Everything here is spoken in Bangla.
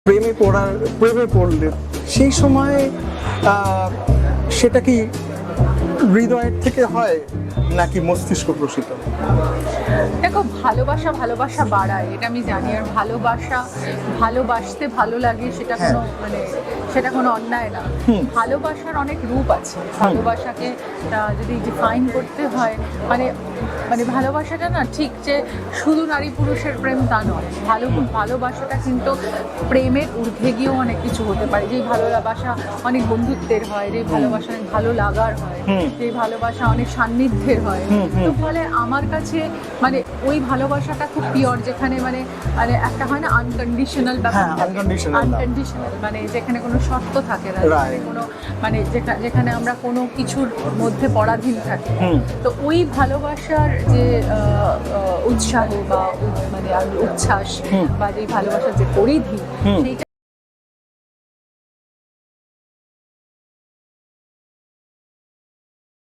প্রেমে পড়লে সেই সময় সেটা কি হৃদয়ের থেকে হয় নাকি মস্তিষ্ক প্রসূত? দেখো, ভালোবাসা বাড়ায়, এটা আমি জানি। আর ভালোবাসতে ভালো লাগে, সেটা কোনো অন্যায় না। ভালোবাসার অনেক রূপ আছে। ভালোবাসাকে যদি ডিফাইন করতে হয়, মানে ভালোবাসাটা না ঠিক যে শুধু নারী পুরুষের প্রেম তা নয়। ভালোবাসাটা কিন্তু প্রেমের ঊর্ধ্বে গিয়েও অনেক কিছু হতে পারে। যেই ভালোবাসা অনেক বন্ধুত্বের হয়, যে ভালোবাসা অনেক ভালো লাগার হয়, যে ভালোবাসা অনেক সান্নিধ্যের হয়। তো ফলে আমার কাছে মানে ওই ভালোবাসাটা খুব পিওর, যেখানে মানে একটা হয় না আনকন্ডিশনাল ব্যাপার, আনকন্ডিশনাল মানে যেখানে কোনো শর্ত থাকে না, কোনো মানে যেখানে আমরা কোনো কিছুর মধ্যে পরাধীন থাকি। তো ওই ভালোবাসার যে উৎসাহ বা মানে উচ্ছ্বাস বা যে ভালোবাসার যে পরিধি, সেইটা